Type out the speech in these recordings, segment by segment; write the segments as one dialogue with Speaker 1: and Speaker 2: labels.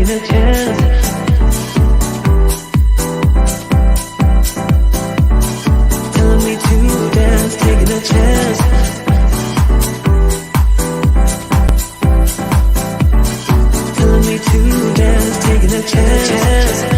Speaker 1: taking a chance. Telling me to dance, taking a chance. Telling me to dance, taking a chance.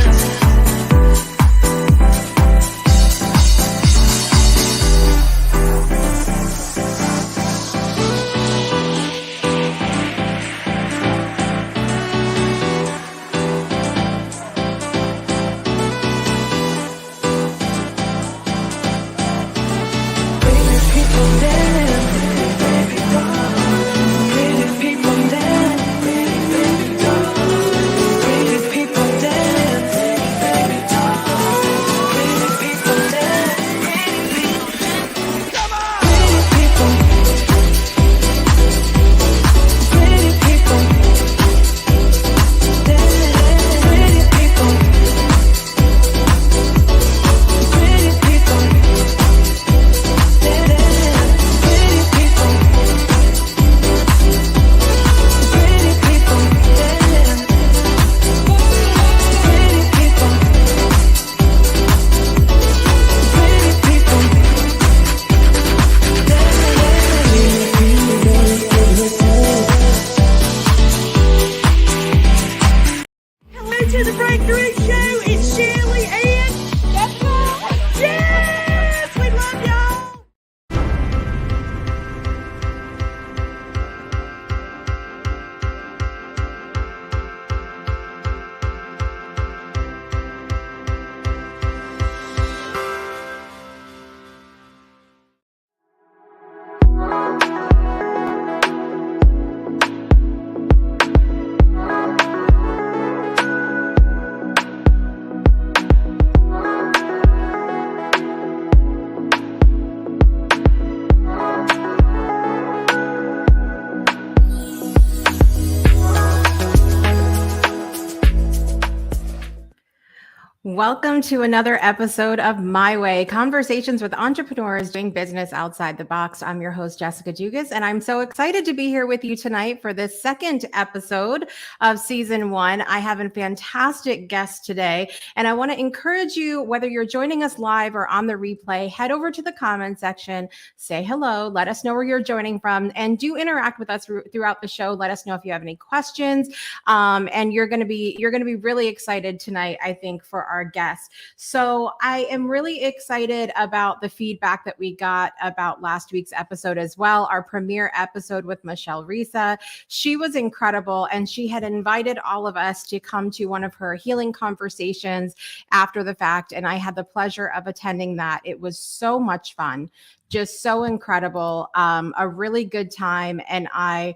Speaker 2: Welcome to another episode of My Way, conversations with entrepreneurs doing business outside the box. I'm your host, Jessica Dugas, and I'm so excited to be here with you tonight for this second episode of season 1. I have a fantastic guest today, and I want to encourage you, whether you're joining us live or on the replay, head over to the comment section, say hello, let us know where you're joining from, and do interact with us throughout the show. Let us know if you have any questions, and you're going to be really excited tonight, I think, for our guests. So I am really excited about the feedback that we got about last week's episode as well. Our premiere episode with Michelle Risa. She was incredible, and she had invited all of us to come to one of her healing conversations after the fact. And I had the pleasure of attending that. It was so much fun. Just so incredible, a really good time. And I'm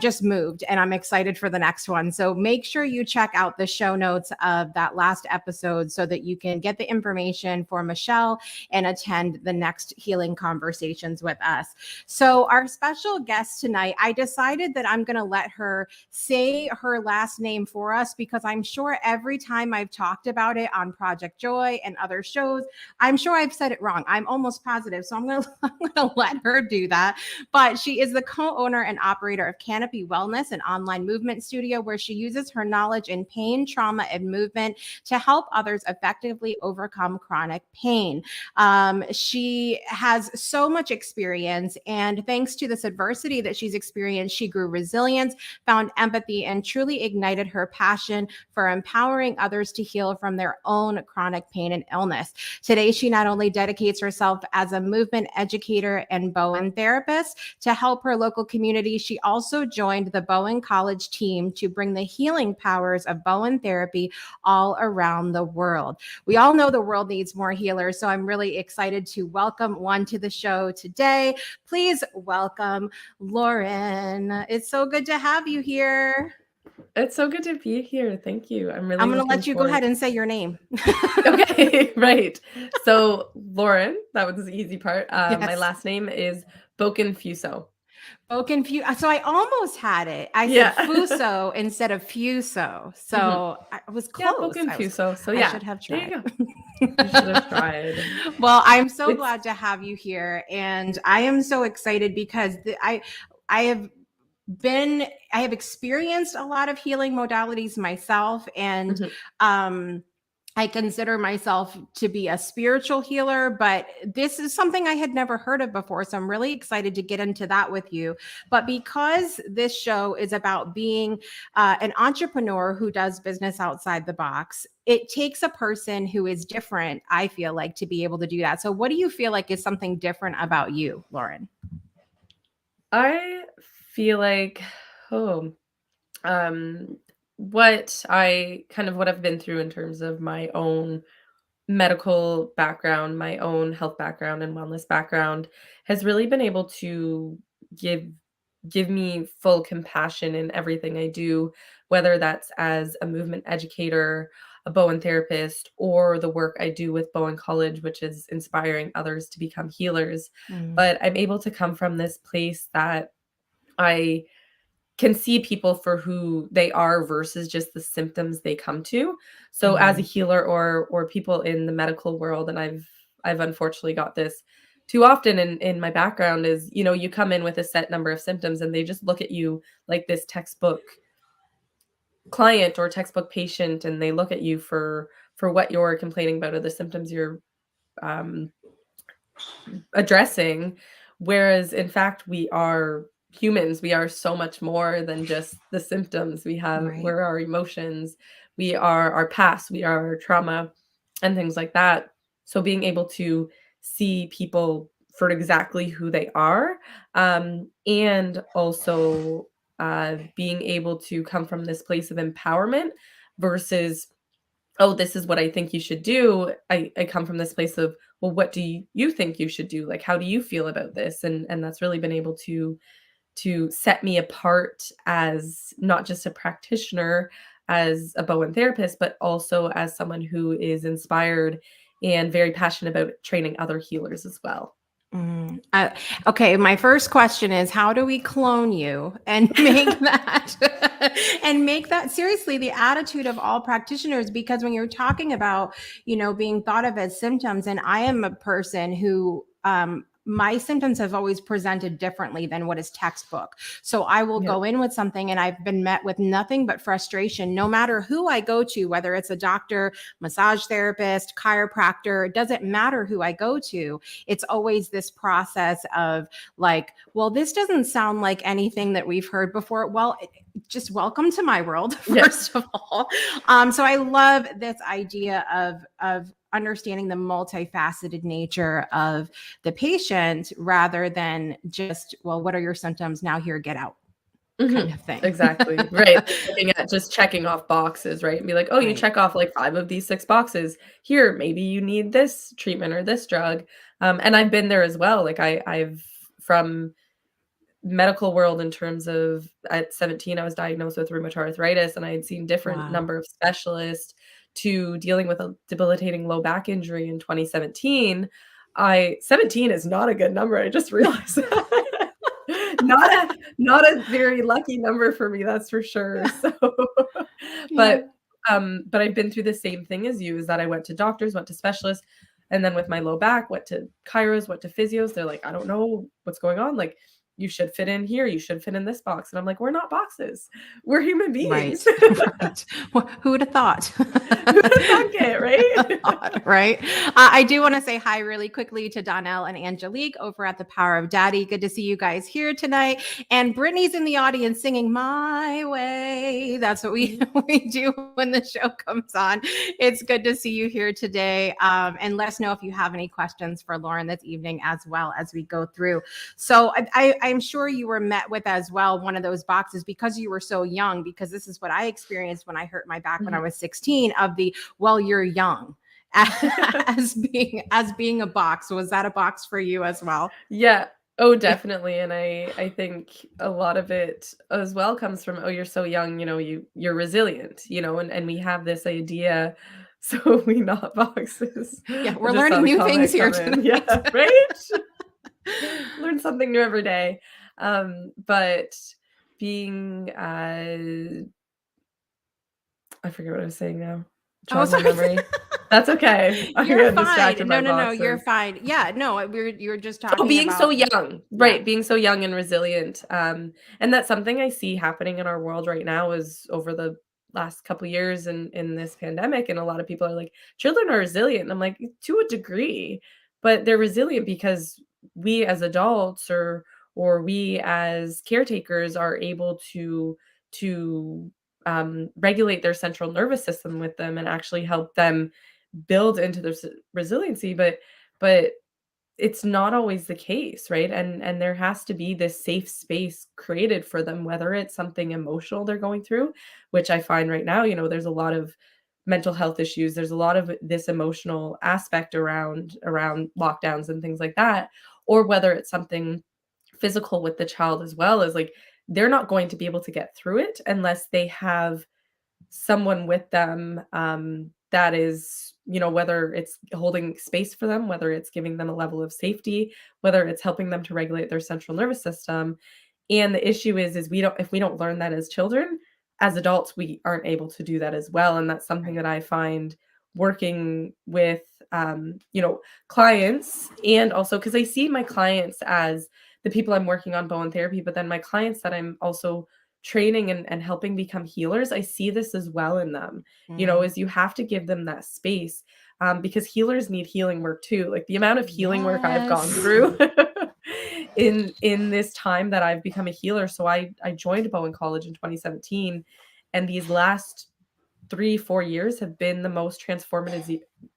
Speaker 2: just moved, and I'm excited for the next one. So make sure you check out the show notes of that last episode so that you can get the information for Michelle and attend the next healing conversations with us. So our special guest tonight, I decided that I'm going to let her say her last name for us, because I'm sure every time I've talked about it on Project Joy and other shows, I'm sure I've said it wrong. I'm almost positive. So I'm going to let her do that. But she is the co-owner and operator of Canopy Wellness, an online movement studio where she uses her knowledge in pain, trauma, and movement to help others effectively overcome chronic pain. She has so much experience, and thanks to this adversity that she's experienced, she grew resilience, found empathy, and truly ignited her passion for empowering others to heal from their own chronic pain and illness. Today, she not only dedicates herself as a movement educator and Bowen therapist to help her local community, she also joined the Bowen College team to bring the healing powers of Bowen therapy all around the world. We all know the world needs more healers, so I'm really excited to welcome one to the show today. Please welcome Loren. It's so good to have you here.
Speaker 3: It's so good to be here. Thank you. I'm
Speaker 2: going to let you go ahead and say your name.
Speaker 3: Okay, right. So Loren, that was the easy part.
Speaker 2: Yes.
Speaker 3: My last name is Boccanfuso.
Speaker 2: Boccanfuso. So I almost had it. I said Fuso instead of Fuso. So I was close.
Speaker 3: Yeah, Boccanfuso. So
Speaker 2: I should have tried.
Speaker 3: There you go. You should have tried.
Speaker 2: Well, I'm so glad to have you here, and I am so excited because I have I have experienced a lot of healing modalities myself, and
Speaker 3: Mhm.
Speaker 2: I consider myself to be a spiritual healer, but this is something I had never heard of before. So I'm really excited to get into that with you. But because this show is about being an entrepreneur who does business outside the box, it takes a person who is different, I feel like, to be able to do that. So what do you feel like is something different about you, Loren?
Speaker 3: I feel like, oh, um, what I've been through in terms of my own medical background, my own health background and wellness background has really been able to give give me full compassion in everything I do, whether that's as a movement educator, a Bowen therapist, or the work I do with Bowen College, which is inspiring others to become healers.
Speaker 2: Mm,
Speaker 3: But I'm able to come from this place that I can see people for who they are versus just the symptoms they come to. So as a
Speaker 2: mm,
Speaker 3: healer or people in the medical world, and I've unfortunately got this too often in my background is, you come in with a set number of symptoms and they just look at you like this textbook client or textbook patient, and they look at you for what you're complaining about or the symptoms you're um addressing, whereas in fact we are humans. We are so much more than just the symptoms.
Speaker 2: right.
Speaker 3: We're our emotions, we are our past, we are our trauma and things like that. So being able to see people for exactly who they are, and also being able to come from this place of empowerment versus, "Oh, this is what I think you should do." I come from this place of, "Well, what do you think you should do? Like, how do you feel about this?" And that's really been able to set me apart as not just a practitioner, as a Bowen therapist, but also as someone who is inspired and very passionate about training other healers as well.
Speaker 2: Okay, my first question is, how do we clone you and make that and make that seriously the attitude of all practitioners? Because when you're talking about, being thought of as symptoms, and I am a person who my symptoms have always presented differently than what is textbook. So I will
Speaker 3: Yeah.
Speaker 2: go in with something and I've been met with nothing but frustration, no matter who I go to, whether it's a doctor, massage therapist, chiropractor, it doesn't matter who I go to. It's always this process of like, well, this doesn't sound like anything that we've heard before. Well, just welcome to my world,
Speaker 3: Yeah.
Speaker 2: first of all. So I love this idea of understanding the multifaceted nature of the patient rather than just, well, what are your symptoms? Now here, get out kind
Speaker 3: Mhm.
Speaker 2: of thing.
Speaker 3: Exactly. Right. Like looking at just checking off boxes, right? And be like, "Oh, you
Speaker 2: Right.
Speaker 3: check off like 5 of these 6 boxes. Here, maybe you need this treatment or this drug." And I've been there as well. Like I've from medical world in terms of at 17, I was diagnosed with rheumatoid arthritis, and I had seen different
Speaker 2: Wow.
Speaker 3: number of specialists to dealing with a debilitating low back injury in 2017. I 17 is not a good number. I just realized that. Not a very lucky number for me, that's for sure. So,
Speaker 2: Yeah.
Speaker 3: but but I've been through the same thing as you, is that I went to doctors, went to specialists, and then with my low back, went to chiros, went to physios. They're like, "I don't know what's going on. Like, you should fit in here, you should fit in this box." And I'm like, "We're not boxes. We're human beings."
Speaker 2: Right. Right. Well, who would have thought?
Speaker 3: Who would have thunk it, right?
Speaker 2: Right. I do want to say hi really quickly to Donnell and Angelique over at the Power of Daddy. Good to see you guys here tonight. And Brittany's in the audience singing "My Way." That's what we
Speaker 3: Mhm.
Speaker 2: we do when the show comes on. It's good to see you here today. And let us know if you have any questions for Loren this evening as well as we go through. So I'm sure you were met with as well one of those boxes because you were so young, because this is what I experienced when I hurt my back when I
Speaker 3: Mhm.
Speaker 2: was 16 of the, well, you're young, as being a box. Was that a box for you as well?
Speaker 3: Yeah. Oh, definitely, and I think a lot of it as well comes from, "Oh, you're so young, you're resilient," and we have this idea, so we not boxes.
Speaker 2: Yeah,
Speaker 3: I
Speaker 2: we're
Speaker 3: just saw
Speaker 2: learning
Speaker 3: the
Speaker 2: new things
Speaker 3: comment
Speaker 2: here
Speaker 3: come in. Yeah,
Speaker 2: tonight.
Speaker 3: right? Learn something new every day. But being, I forget what I was saying now.
Speaker 2: Oh,
Speaker 3: Jog my
Speaker 2: sorry.
Speaker 3: memory. That's okay. I'm
Speaker 2: You're
Speaker 3: getting distracted
Speaker 2: fine.
Speaker 3: by
Speaker 2: No, you're
Speaker 3: boxes.
Speaker 2: fine. Yeah, no, you're just
Speaker 3: Oh,
Speaker 2: talking
Speaker 3: being so
Speaker 2: about
Speaker 3: young,
Speaker 2: yeah.
Speaker 3: right, being so young and resilient, and that's something I see happening in our world right now is over the last couple years in this pandemic, and a lot of people are like, "Children are resilient," and I'm like, "To a degree," but they're resilient because we as adults or we as caretakers are able to regulate their central nervous system with them and actually help them build into their resiliency, but it's not always the case, right? And there has to be this safe space created for them, whether it's something emotional they're going through, which I find right now, there's a lot of mental health issues. There's a lot of this emotional aspect around lockdowns and things like that, or whether it's something physical with the child as well, is like they're not going to be able to get through it unless they have someone with them that is, whether it's holding space for them, whether it's giving them a level of safety, whether it's helping them to regulate their central nervous system. And the issue is we don't if we don't learn that as children, as adults we aren't able to do that as well. And that's something
Speaker 2: Right.
Speaker 3: that I find working with clients, and also because I see my clients as the people I'm working on Bowen therapy, but then my clients that I'm also training and helping become healers, I see this as well in them,
Speaker 2: Mm.
Speaker 3: is you have to give them that space, because healers need healing work too. Like the amount of healing work I've gone
Speaker 2: Yes.
Speaker 3: through in this time that I've become a healer. So I joined Bowen College in 2017, and these last 3-4 years have been the most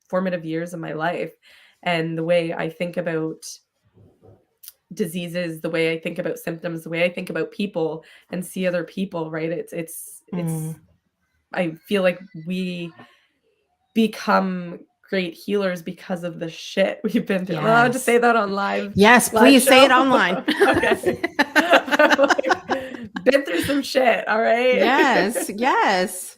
Speaker 3: formative years of my life. And the way I think about diseases, the way I think about symptoms, the way I think about people and see other people, right? It's
Speaker 2: Mm.
Speaker 3: I feel like we become great healers because of the shit we've been through. I'm allowed to say
Speaker 2: Yes.
Speaker 3: that on live
Speaker 2: Yes,
Speaker 3: live
Speaker 2: please say
Speaker 3: show.
Speaker 2: it online.
Speaker 3: Okay. I'm like, been through some shit, all right?
Speaker 2: Yes, yes.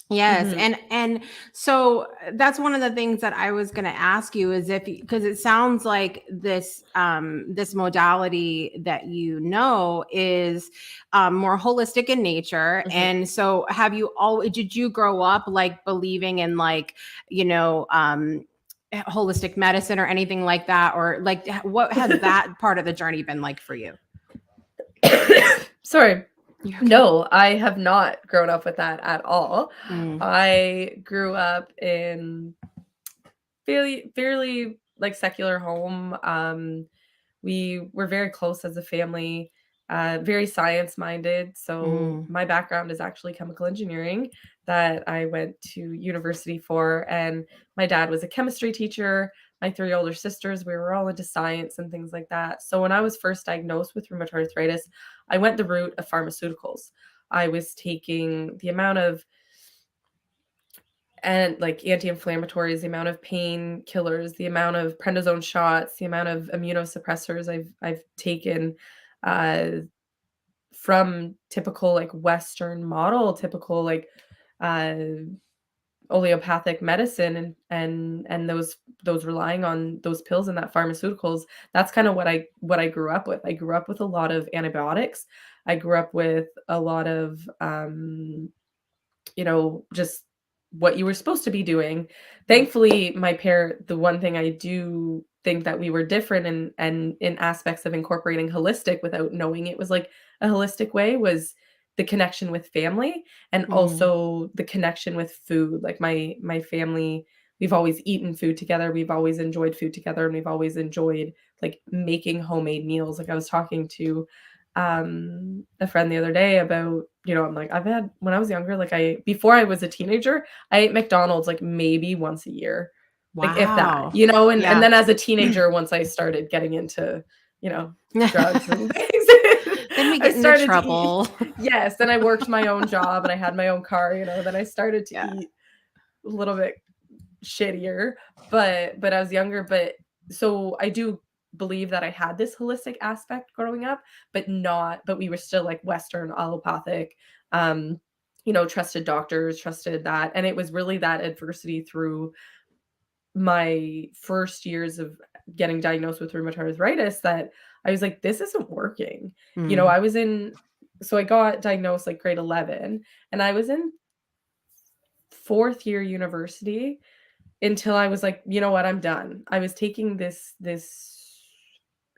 Speaker 2: Yes,
Speaker 3: Mhm.
Speaker 2: and so that's one of the things that I was going to ask you is if because it sounds like this modality that is more holistic in nature.
Speaker 3: Mhm.
Speaker 2: And so did you grow up like believing in like, holistic medicine or anything like that, or like what has that part of the journey been like for you?
Speaker 3: Sorry.
Speaker 2: You okay?
Speaker 3: No, I have not grown up with that at all.
Speaker 2: Mm,
Speaker 3: I grew up in fairly like secular home. We were very close as a family, very science minded. So
Speaker 2: mm,
Speaker 3: my background is actually chemical engineering that I went to university for, and my dad was a chemistry teacher. My three older sisters, we were all into science and things like that. So when I was first diagnosed with rheumatoid arthritis, I went the route of pharmaceuticals. I was taking the amount of and like anti-inflammatories, the amount of painkillers, the amount of prednisone shots, the amount of immunosuppressors I've taken, uh, from typical like Western model, typical like uh, allopathic medicine, and those relying on those pills and that pharmaceuticals. That's kind of what I grew up with. I grew up with a lot of antibiotics. I grew up with a lot of just what you were supposed to be doing.
Speaker 2: mm,
Speaker 3: Thankfully, the one thing I do think that we were different and in aspects of incorporating holistic without knowing it was like a holistic way was the connection with family, and
Speaker 2: mm.
Speaker 3: also the connection with food. Like my family, we've always eaten food together. We've always enjoyed food together, and we've always enjoyed like making homemade meals. Like I was talking to a friend the other day about, I'm like, I've had when I was younger, like before I was a teenager, I ate McDonald's like maybe once a year, like if that,
Speaker 2: Wow.
Speaker 3: and
Speaker 2: Yeah.
Speaker 3: then as a teenager, once I started getting into, you know, drugs and things,
Speaker 2: Then we
Speaker 3: I
Speaker 2: get into
Speaker 3: started to eat.
Speaker 2: trouble.
Speaker 3: Yes, then I worked my own job and I had my own car, then I started to
Speaker 2: Yeah.
Speaker 3: eat a little bit shittier, but I was younger, but so I do believe that I had this holistic aspect growing up, but we were still like Western allopathic, um, trusted doctors, trusted that. And it was really that adversity through my first years of getting diagnosed with rheumatoid arthritis that I was like, this isn't working.
Speaker 2: Mm,
Speaker 3: I was so I got diagnosed like grade 11, and I was in fourth year university, until I was like, you know what, I'm done. I was taking this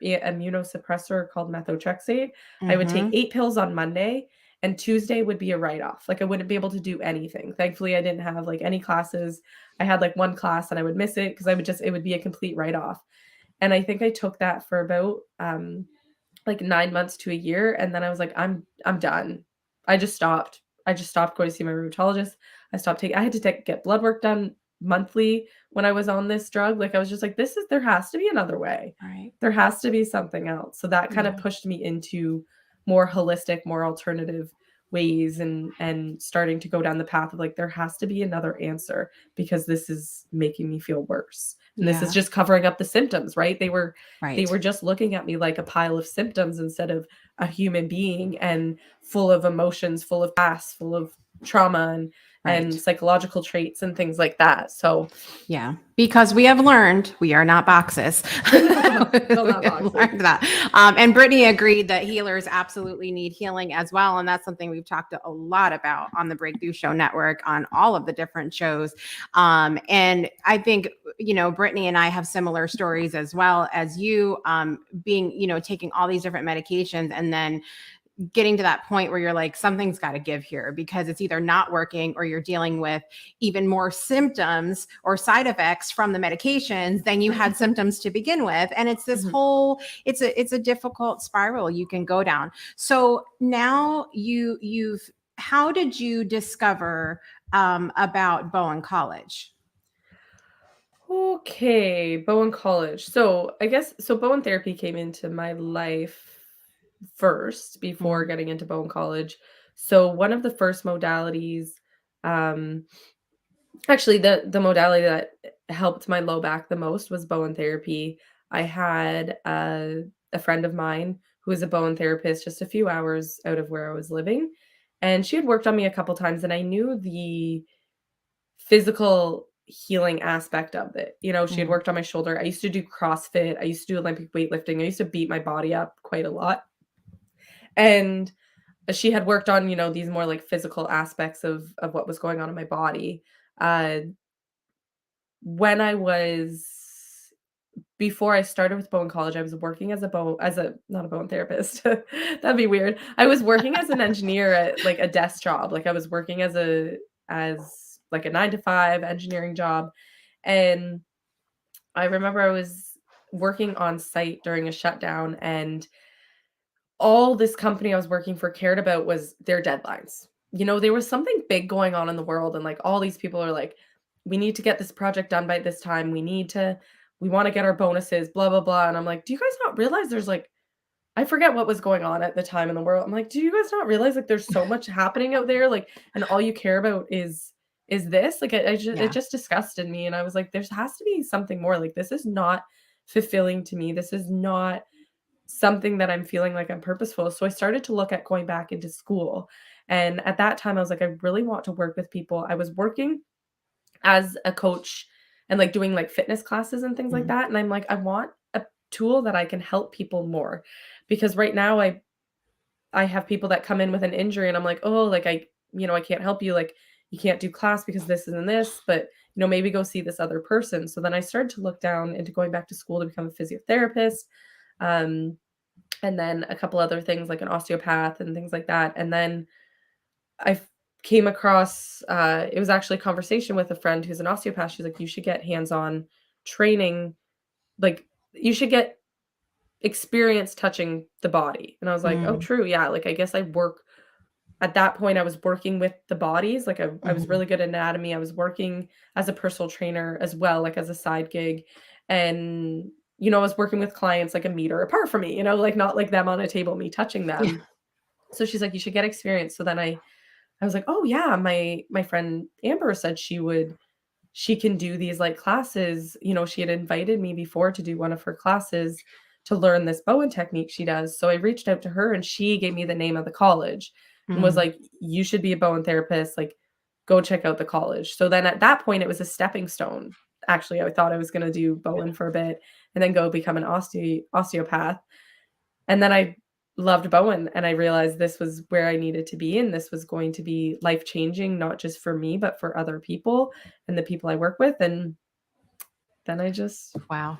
Speaker 3: immunosuppressor called methotrexate. I would take
Speaker 2: Mm-hmm.
Speaker 3: 8 pills on Monday, and Tuesday would be a write-off. Like, I wouldn't be able to do anything. Thankfully, I didn't have, like, any classes. I had, like, 1 class, and I would miss it because it would be a complete write-off. And I think I took that for about, like 9 months to a year, and then I was like, I'm done. I just stopped. I just stopped going to see my rheumatologist. I had to get blood work done monthly when I was on this drug. Like, I was just like, there has to be another way.
Speaker 2: Right.
Speaker 3: There has to be something else. So that kind of
Speaker 2: Yeah.
Speaker 3: pushed me into more holistic, more alternative ways, and starting to go down the path of like, there has to be another answer because this is making me feel worse. And this is
Speaker 2: Yeah.
Speaker 3: just covering up the symptoms, right? They were
Speaker 2: Right.
Speaker 3: just looking at me like a pile of symptoms instead of a human being, and full of emotions, full of past, full of trauma, and
Speaker 2: Right.
Speaker 3: psychological traits and things like that. So
Speaker 2: Yeah, because we have learned we are not boxes.
Speaker 3: still
Speaker 2: We
Speaker 3: not
Speaker 2: have
Speaker 3: boxes.
Speaker 2: learned that. And Brittany agreed that healers absolutely need healing as well. And that's something we've talked a lot about on the Breakthrough Show Network on all of the different shows. And I think, Brittany and I have similar stories as well as you, being, taking all these different medications and then getting to that point where you're like, something's got to give here because it's either not working or you're dealing with even more symptoms or side effects from the medications than you had symptoms to begin with. And it's this whole, it's a difficult spiral you can go down. So now how did you discover about Bowen College?
Speaker 3: Okay, Bowen College. So I guess Bowen therapy came into my life first before getting into Bowen College. So one of the first modalities, um, actually the modality that helped my low back the most was Bowen therapy. I had a friend of mine who was a Bowen therapist just a few hours out of where I was living, and she had worked on me a couple times, and I knew the physical healing aspect of it. She had
Speaker 2: Mm,
Speaker 3: worked on my shoulder. I used to do CrossFit. I used to do Olympic weightlifting. I used to beat my body up quite a lot. And she had worked on, these more like physical aspects of what was going on in my body. Uh, when I was Before I started with Bowen College, I was working as not a Bowen therapist. That'd be weird. I was working as an engineer at like a desk job. Like, I was working as like a 9 to 5 engineering job. And I remember I was working on site during a shutdown, and all this company I was working for cared about was their deadlines. There was something big going on in the world, and like all these people are like, we need to get this project done by this time. We want to get our bonuses, blah, blah, blah. And I'm like, do you guys not realize there's like, I forget what was going on at the time in the world. I'm like, do you guys not realize like there's so much happening out there? Like, and all you care about is this? Like, it
Speaker 2: yeah.
Speaker 3: just disgusted me. And I was like, there has to be something more. Like, this is not fulfilling to me. This is not something that I'm feeling like I'm purposeful. So I started to look at going back into school. And at that time, I was like, I really want to work with people. I was working as a coach and like doing like fitness classes and things like
Speaker 2: Mhm.
Speaker 3: that. And I'm like, I want a tool that I can help people more, because right now I have people that come in with an injury, and I'm like, oh, like I can't help you. Like, you can't do class because this and this, but maybe go see this other person. So then I started to look down into going back to school to become a physiotherapist. Um, and then a couple other things like an osteopath and things like that. And then I came across, it was actually a conversation with a friend who's an osteopath. She's like, you should get hands-on training. Like, you should get experience touching the body. And I was like, oh,
Speaker 2: Mm,
Speaker 3: true. Yeah. Like, I guess at that point, I was working with the bodies. Like, I was
Speaker 2: mhm.
Speaker 3: really good at anatomy. I was working as a personal trainer as well, like as a side gig. And, I was working with clients like a meter apart from me, like not like them on a table, me touching
Speaker 2: Yeah.
Speaker 3: them. So she's like, you should get experience. So then I was like, oh yeah, my friend Amber said she can do these like classes. She had invited me before to do one of her classes to learn this Bowen technique she does. So I reached out to her, and she gave me the name of the college and was
Speaker 2: Mm,
Speaker 3: like, you should be a Bowen therapist. Like, go check out the college. So then at that point, it was a stepping stone. Actually, I thought I was going to do Bowen for a bit and then go become an osteopath. And then I loved Bowen, and I realized this was where I needed to be, and this was going to be life changing, not just for me, but for other people and the people I work with. And then I just,
Speaker 2: Wow.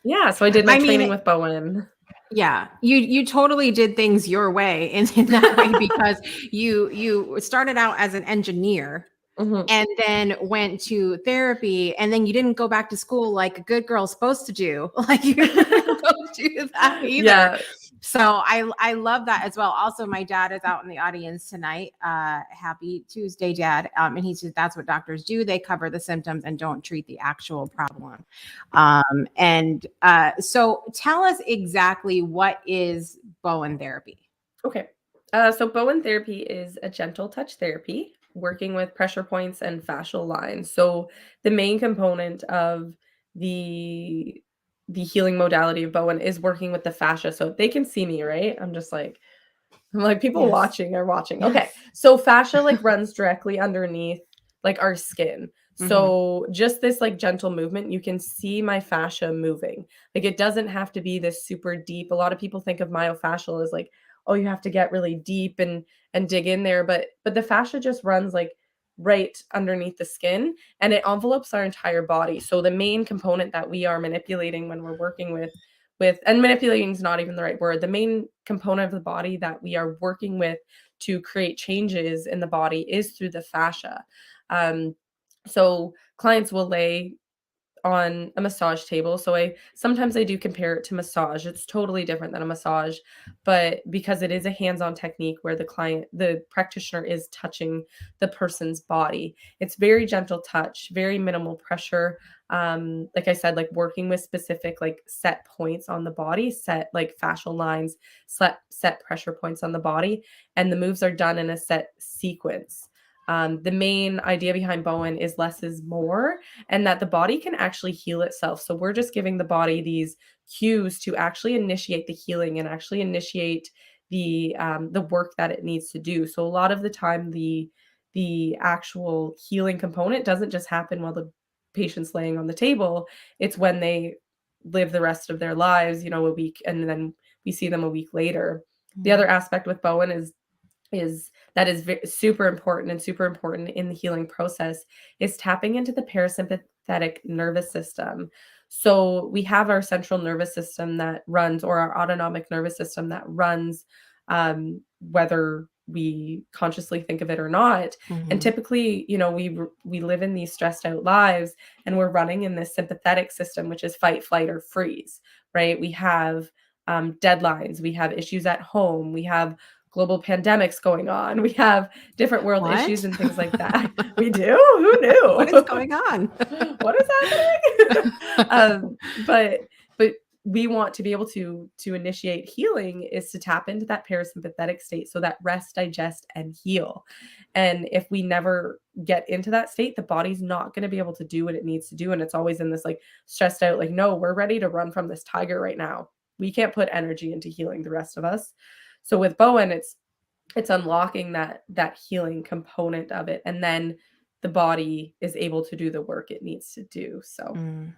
Speaker 3: yeah. So I did my
Speaker 2: I
Speaker 3: training
Speaker 2: mean,
Speaker 3: with Bowen.
Speaker 2: yeah, you totally did things your way in that way because you started out as an engineer
Speaker 3: Mhm.
Speaker 2: and then went to therapy, and then you didn't go back to school like a good girl's supposed to do. Like you didn't go do that either.
Speaker 3: Yeah.
Speaker 2: So I love that as well. Also, my dad is out in the audience tonight. Happy Tuesday, Dad. And he says that's what doctors do. They cover the symptoms and don't treat the actual problem. So tell us exactly what is Bowen therapy.
Speaker 3: Okay. So Bowen therapy is a gentle touch therapy working with pressure points and fascial lines. So the main component of the the healing modality of Bowen is working with the fascia. So they can see me, right? I'm like people
Speaker 2: Yes.
Speaker 3: watching are watching. Okay.
Speaker 2: Yes.
Speaker 3: So fascia like runs directly underneath like our skin.
Speaker 2: Hmm.
Speaker 3: So just this like gentle movement, you can see my fascia moving. Like it doesn't have to be this super deep. A lot of people think of myofascial as like, oh, you have to get really deep and dig in there, but the fascia just runs like right underneath the skin and it envelopes our entire body. So the main component that we are manipulating when we're working with and manipulating is not even the right word. The main component of the body that we are working with to create changes in the body is through the fascia. Um, so clients will lay on a massage table. So I do compare it to massage. It's totally different than a massage, but because it is a hands-on technique where the practitioner is touching the person's body. It's very gentle touch, very minimal pressure. Like I said, like working with specific like set points on the body, set like fascial lines, set pressure points on the body, and the moves are done in a set sequence. The main idea behind Bowen is less is more, and that the body can actually heal itself. So we're just giving the body these cues to actually initiate the healing and actually initiate the work that it needs to do. So a lot of the time, the actual healing component doesn't just happen while the patient's laying on the table. It's when they live the rest of their lives, a week, and then we see them a week later. The other aspect with Bowen is super important and super important in the healing process is tapping into the parasympathetic nervous system. So we have our central nervous system that runs, or our autonomic nervous system that runs, whether we consciously think of it or not. And
Speaker 2: Hmm.
Speaker 3: typically, we live in these stressed out lives, and we're running in this sympathetic system, which is fight, flight, or freeze. Right? We have deadlines, we have issues at home, we have global pandemics going on. We have different world issues
Speaker 2: What?
Speaker 3: and things like that. We do? Who
Speaker 2: What is
Speaker 3: knew?
Speaker 2: going on?
Speaker 3: What is happening? But we want to be able to initiate healing is to tap into that parasympathetic state, so that rest, digest, and heal. And if we never get into that state, the body's not going to be able to do what it needs to do. And it's always in this like stressed out, like, no, we're ready to run from this tiger right now. We can't put energy into healing the rest of us. So with Bowen, it's unlocking that healing component of it, and then the body is able to do the work it needs to do. So
Speaker 2: Mm.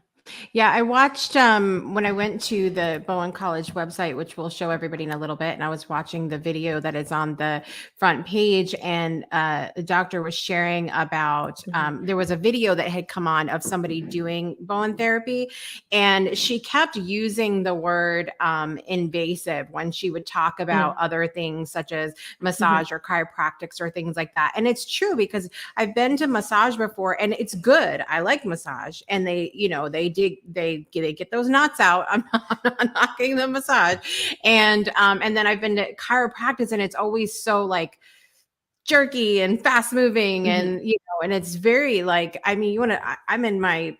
Speaker 2: Yeah, I watched when I went to the Bowen College website, which we'll show everybody in a little bit, and I was watching the video that is on the front page, and the doctor was sharing about
Speaker 3: mhm,
Speaker 2: there was a video that had come on of somebody doing Bowen therapy, and she kept using the word invasive when she would talk about
Speaker 3: mm,
Speaker 2: other things such as
Speaker 3: mhm,
Speaker 2: massage or chiropractics or things like that. And it's true because I've been to massage before and it's good. I like massage, and they get those knots out. I'm not knocking the massage. And then I've been to chiropractic and it's always so like jerky and fast moving,
Speaker 3: mhm.
Speaker 2: and it's very like, I mean, I'm in my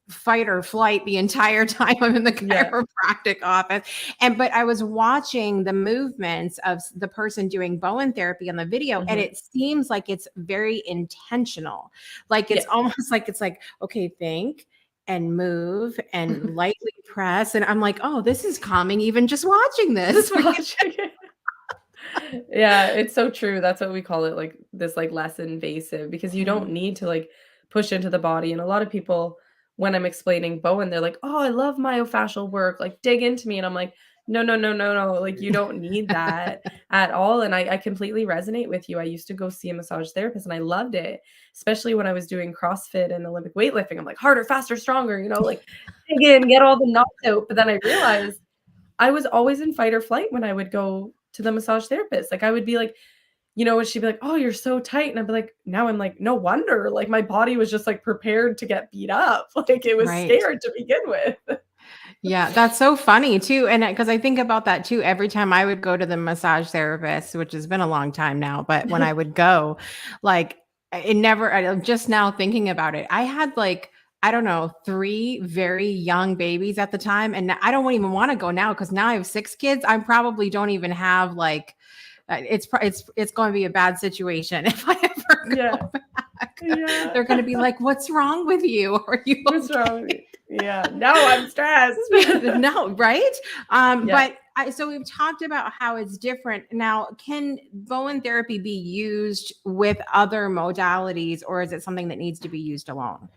Speaker 2: fight or flight the entire time I'm in the
Speaker 3: Yeah.
Speaker 2: chiropractic office. But I was watching the movements of the person doing Bowen therapy on the video, and
Speaker 3: Mhm.
Speaker 2: it seems like it's very intentional. Like it's
Speaker 3: Yes.
Speaker 2: almost like it's like, okay, think and move and lightly press. And I'm like, oh, this is calming even just watching this.
Speaker 3: Just watching it. Yeah, it's so true. That's what we call it, like this like less invasive, because you don't
Speaker 2: Mm,
Speaker 3: need to like push into the body. And a lot of people, when I'm explaining Bowen, they're like, "Oh, I love myofascial work. Like dig into me." And I'm like, No. Like, you don't need that at all. And I completely resonate with you. I used to go see a massage therapist and I loved it, especially when I was doing CrossFit and Olympic weightlifting. I'm like, harder, faster, stronger, like dig in, get all the knots out. But then I realized I was always in fight or flight when I would go to the massage therapist. Like, I would be like, and she'd be like, "Oh, you're so tight." And I'd be like, now I'm like, no wonder. Like, my body was just like prepared to get beat up. Like, it was
Speaker 2: Right.
Speaker 3: scared to begin with.
Speaker 2: Yeah, that's so funny too. And because I think about that too, every time I would go to the massage therapist, which has been a long time now, but when I would go, like it never, I'm just now thinking about it. I had like, I don't know, 3 very young babies at the time. And I don't even want to go now because now I have 6 kids. I probably don't even have like, it's going to be a bad situation if I ever go
Speaker 3: Yeah.
Speaker 2: back.
Speaker 3: Yeah.
Speaker 2: They're going to be like, "What's wrong with you? Are you
Speaker 3: What's wrong? Yeah. No, I'm stressed.
Speaker 2: no, right?
Speaker 3: Yeah.
Speaker 2: So we've talked about how it's different. Now, can Bowen therapy be used with other modalities, or is it something that needs to be used alone?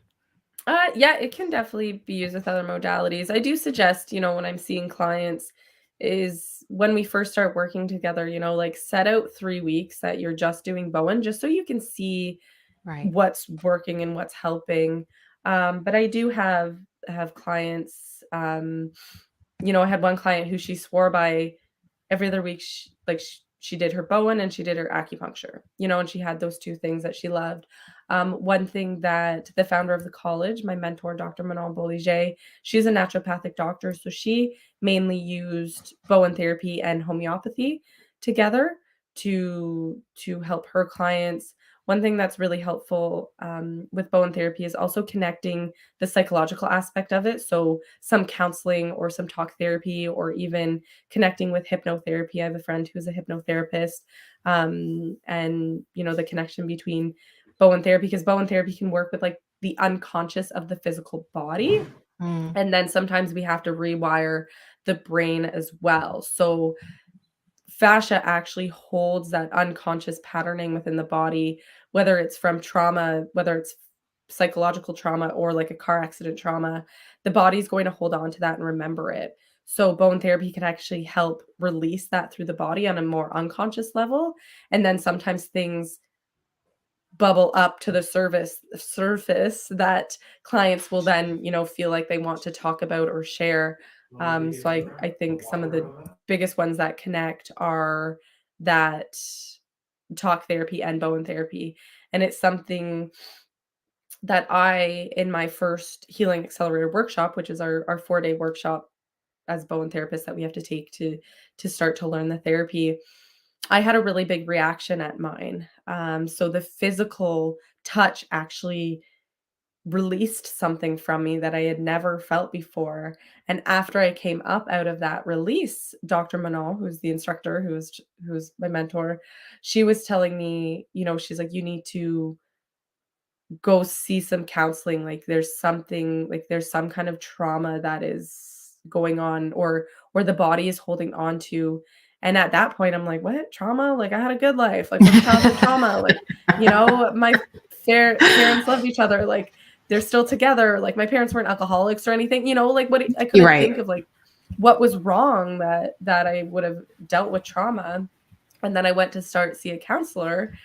Speaker 3: Yeah, it can definitely be used with other modalities. I do suggest, when I'm seeing clients, is when we first start working together, like set out 3 weeks that you're just doing Bowen, just so you can see
Speaker 2: Right.
Speaker 3: what's working and what's helping. But I do have clients. I had one client who she swore by every other week. She did her Bowen and she did her acupuncture. And she had those 2 things that she loved. One thing that the founder of the college, my mentor, Dr. Manon Boliger, she's a naturopathic doctor, so she mainly used Bowen therapy and homeopathy together to help her clients. One thing that's really helpful with Bowen therapy is also connecting the psychological aspect of it. So some counseling or some talk therapy, or even connecting with hypnotherapy. I have a friend who's a hypnotherapist, and the connection between Bowen therapy, because Bowen therapy can work with like the unconscious of the physical body,
Speaker 2: Mm.
Speaker 3: and then sometimes we have to rewire the brain as well. So fascia actually holds that unconscious patterning within the body, whether it's from trauma, whether it's psychological trauma or like a car accident trauma. The body's going to hold on to that and remember it. So bone therapy can actually help release that through the body on a more unconscious level. And then sometimes things bubble up to the surface that clients will then, feel like they want to talk about or share. So I think some of the biggest ones that connect are that talk therapy and Bowen therapy. And it's something that in my first Healing Accelerator workshop, which is our 4-day workshop as Bowen therapists that we have to take to start to learn the therapy, I had a really big reaction at mine. So the physical touch actually released something from me that I had never felt before. And after I came up out of that release, Dr. Manon, who's the instructor, who's my mentor, she was telling me, she's like, you need to go see some counseling. Like there's some kind of trauma that is going on, or the body is holding on to. And at that point I'm like, what trauma? Like, I had a good life. Like, what's childhood trauma? Like, my parents loved each other. Like, they're still together. Like, my parents weren't alcoholics or anything, like I
Speaker 2: You're
Speaker 3: couldn't think
Speaker 2: right.
Speaker 3: of like what was wrong that I would have dealt with trauma. And then I went to see a counselor.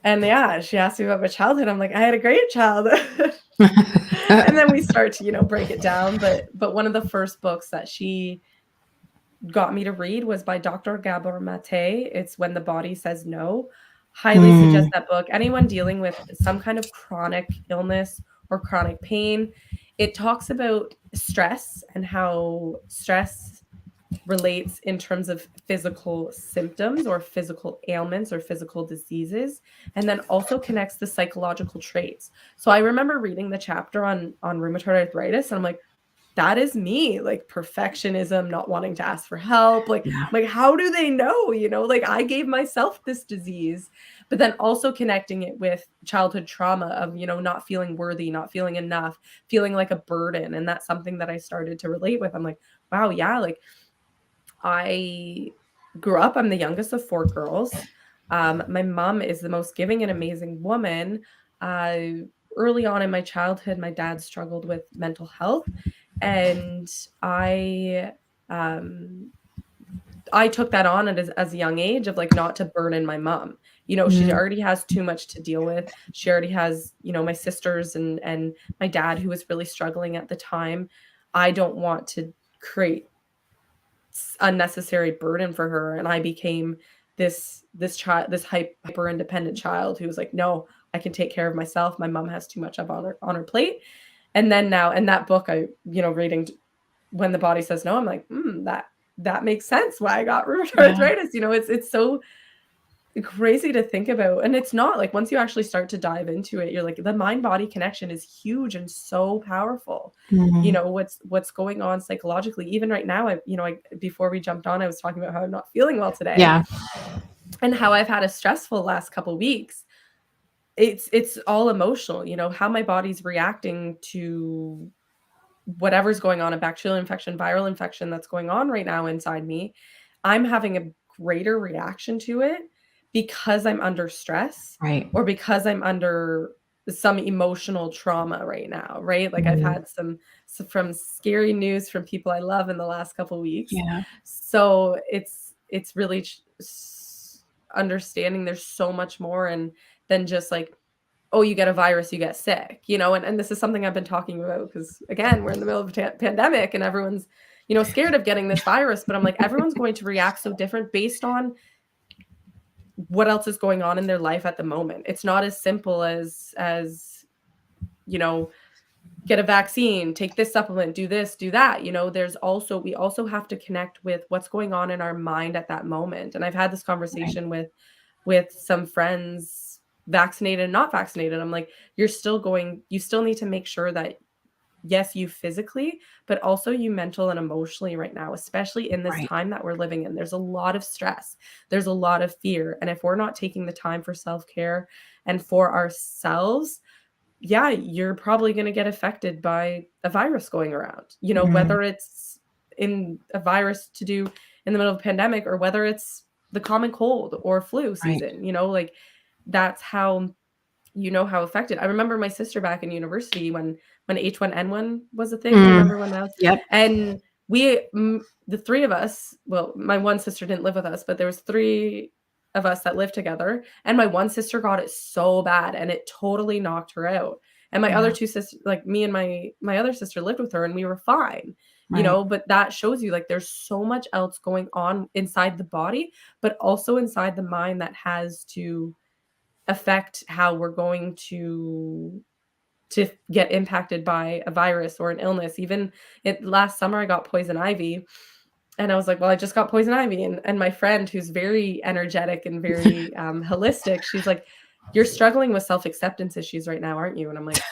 Speaker 3: And yeah, she asked me about my childhood. I'm like, I had a great childhood. And then we start to, break it down. But one of the first books that she got me to read was by Dr. Gabor Mate. It's When the Body Says No. Highly suggest that book. Anyone dealing with some kind of chronic illness or chronic pain, it talks about stress and how stress relates in terms of physical symptoms or physical ailments or physical diseases, and then also connects the psychological traits. So I remember reading the chapter on rheumatoid arthritis, and I'm like, that is me, like perfectionism, not wanting to ask for help. Like,
Speaker 2: Yeah.
Speaker 3: I'm like, how do they know? Like, I gave myself this disease. But then also connecting it with childhood trauma of, not feeling worthy, not feeling enough, feeling like a burden. And that's something that I started to relate with. I'm like, wow, yeah, like I grew up, I'm the youngest of 4 girls. My mom is the most giving and amazing woman. Early on in my childhood, my dad struggled with mental health, and I um, I took that on as a young age of, like, not to burden my mom. You know, she
Speaker 2: Mm,
Speaker 3: already has too much to deal with. She already has, you know, my sisters and my dad who was really struggling at the time. I don't want to create unnecessary burden for her, and I became this child, this hyper independent child who was like, no, I can take care of myself. My mom has too much up on her plate. And then now, in that book, I, you know, reading When the Body Says No, I'm like, that makes sense why I got rheumatoid
Speaker 2: yeah.
Speaker 3: arthritis. You know, it's so crazy to think about. And it's not like, once you actually start to dive into it, you're like, the mind body connection is huge and so powerful. You
Speaker 2: Mhm.
Speaker 3: know, what's going on psychologically. Even right now, I before we jumped on, I was talking about how I'm not feeling well today
Speaker 2: Yeah.
Speaker 3: and how I've had a stressful last couple weeks. It's all emotional, you know, how my body's reacting to whatever's going on, a bacterial infection, viral infection that's going on right now inside me. I'm having a greater reaction to it because I'm under stress
Speaker 2: Right.
Speaker 3: or because I'm under some emotional trauma right now, right? Like, I've
Speaker 2: Mhm.
Speaker 3: had from scary news from people I love in the last couple weeks.
Speaker 2: Yeah.
Speaker 3: So it's really understanding there's so much more and than just like, oh, you get a virus, you get sick, you know, and this is something I've been talking about because, again, we're in the middle of a pandemic and everyone's, you know, scared of getting this virus. But I'm like, everyone's going to react so different based on what else is going on in their life at the moment. It's not as simple as, you know, get a vaccine, take this supplement, do this, do that. You know, we also have to connect with what's going on in our mind at that moment. And I've had this
Speaker 2: Right.
Speaker 3: conversation with some friends, vaccinated and not vaccinated. I'm like, you still need to make sure that, yes, you physically, but also you mental and emotionally right now, especially in this
Speaker 2: Right.
Speaker 3: time that we're living in. There's a lot of stress, there's a lot of fear. And if we're not taking the time for self-care and for ourselves, yeah, you're probably going to get affected by a virus going around, you know,
Speaker 2: Mhm.
Speaker 3: whether it's in a virus to do in the middle of a pandemic or whether it's the common cold or flu
Speaker 2: Right.
Speaker 3: season, you know, like, that's how, you know, how affected. I remember my sister back in university when H1N1 was a thing. You
Speaker 2: Mm.
Speaker 3: remember when that was,
Speaker 2: Yep.
Speaker 3: and the three of us, well, my one sister didn't live with us, but there was three of us that lived together, and my one sister got it so bad and it totally knocked her out. And my other
Speaker 2: Yeah.
Speaker 3: two sisters, like me and my other sister lived with her and we were fine. You
Speaker 2: Right.
Speaker 3: know, but that shows you like there's so much else going on inside the body, but also inside the mind that has to affect how we're going to get impacted by a virus or an illness. Even last summer, I got poison ivy, and I was like, "Well, I just got poison ivy," and my friend, who's very energetic and very holistic, she's like, "You're struggling with self acceptance issues right now, aren't you?" And I'm like,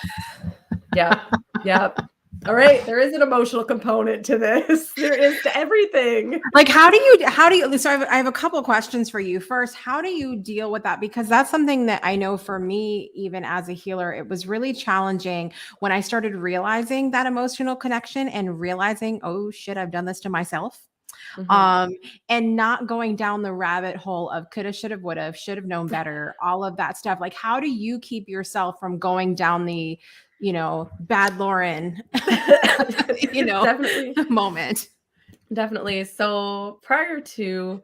Speaker 3: "Yep, yep." All right, there is an emotional component to this. There is to everything.
Speaker 2: Like, how do you so I have a couple of questions for you. First, how do you deal with that? Because that's something that I know for me, even as a healer, it was really challenging when I started realizing that emotional connection and realizing, oh shit, I've done this to myself.
Speaker 3: Mhm.
Speaker 2: Um, and not going down the rabbit hole of coulda, shoulda, woulda, should have known better, all of that stuff. Like, how do you keep yourself from going down the, bad Lauren, you know,
Speaker 3: Definitely.
Speaker 2: moment?
Speaker 3: Definitely. So prior to,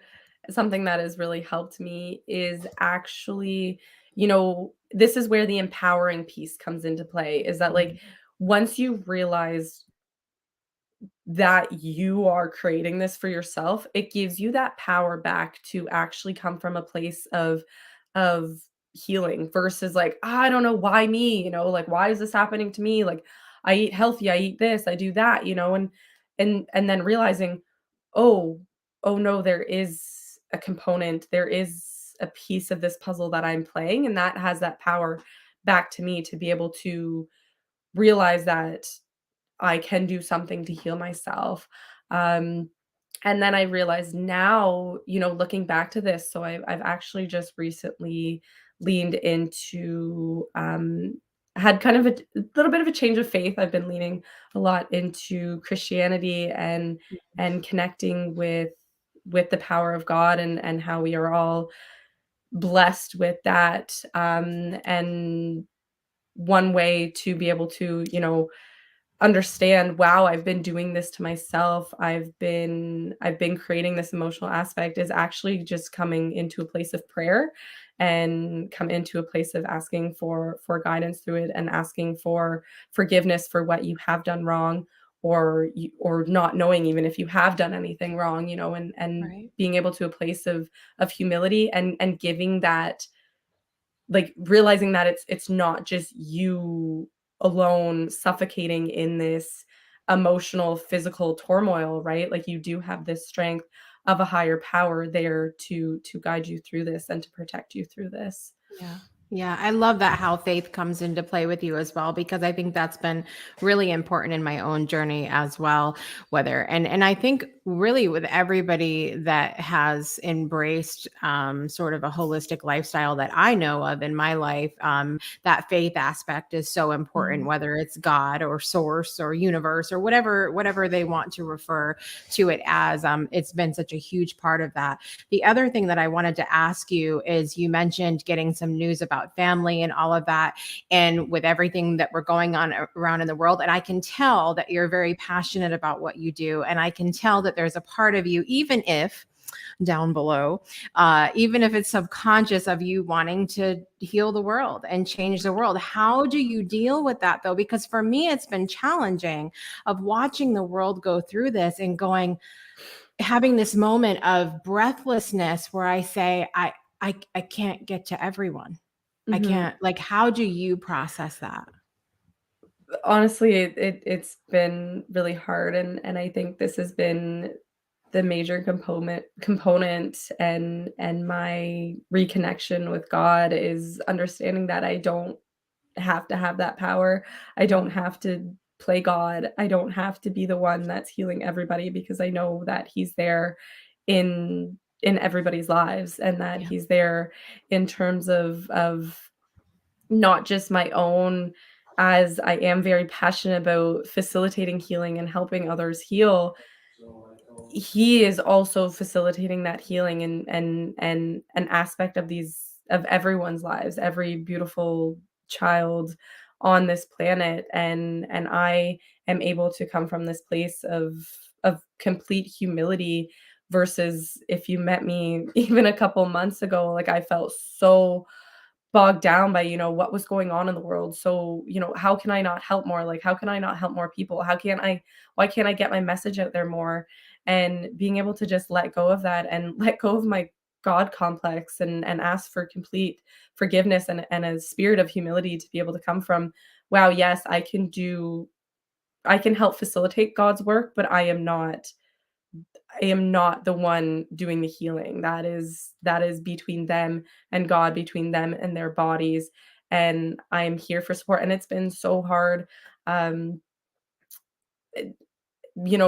Speaker 3: something that has really helped me is actually, you know, this is where the empowering piece comes into play is that, like, once you realize that you are creating this for yourself, it gives you that power back to actually come from a place of healing versus like, "Ah, I don't know why me, you know, like, why is this happening to me? Like, I eat healthy, I eat this, I do that, you know, and then realizing, oh, oh no, there is a component, there is a piece of this puzzle that I'm playing, and that has that power back to me to be able to realize that I can do something to heal myself. Um, and then I realized now, you know, looking back to this, so I've actually just recently leaned into, had kind of a little bit of a change of faith. I've been leaning a lot into Christianity and connecting with the power of God and how we are all blessed with that. And one way to be able to, you know, understand, wow, I've been doing this to myself. I've been creating this emotional aspect is actually just coming into a place of prayer and come into a place of asking for guidance through it and asking for forgiveness for what you have done wrong or not knowing even if you have done anything wrong, and
Speaker 2: Right.
Speaker 3: being able to a place of humility and giving that, like, realizing that it's not just you alone suffocating in this emotional, physical turmoil, right? Like, you do have this strength of a higher power there to guide you through this and to protect you through this.
Speaker 2: Yeah. Yeah. I love that how faith comes into play with you as well, because I think that's been really important in my own journey as well. And I think really with everybody that has embraced sort of a holistic lifestyle that I know of in my life, that faith aspect is so important,
Speaker 3: Mhm.
Speaker 2: whether it's God or source or universe or whatever they want to refer to it as. It's been such a huge part of that. The other thing that I wanted to ask you is you mentioned getting some news about family and all of that, and with everything that we're going on around in the world. And I can tell that you're very passionate about what you do. And I can tell that there's a part of you, even if down below, even if it's subconscious of you wanting to heal the world and change the world. How do you deal with that though? Because for me, it's been challenging of watching the world go through this and having this moment of breathlessness where I say, I can't get to everyone. I
Speaker 3: Mhm.
Speaker 2: can't, like, how do you process that?
Speaker 3: Honestly, it's been really hard, and I think this has been the major component and my reconnection with God is understanding that I don't have to have that power. I don't
Speaker 2: Yeah.
Speaker 3: have to play God. I don't have to be the one that's healing everybody because I know that he's there in everybody's lives and that
Speaker 2: Yeah.
Speaker 3: he's there in terms of not just my own, as I am very passionate about facilitating healing and helping others heal. He is also facilitating that healing and an aspect of everyone's lives, every beautiful child on this planet, and I am able to come from this place of complete humility versus if you met me even a couple months ago, like, I felt so bogged down by, what was going on in the world. So, how can I not help more? Like, how can I not help more people? Why can't I get my message out there more? And being able to just let go of that and let go of my God complex and ask for complete forgiveness and a spirit of humility to be able to come from, wow, yes, I can help facilitate God's work, but I am not the one doing the healing. That is between them and God, between them and their bodies, and I am here for support, and it's been so hard, um, eh,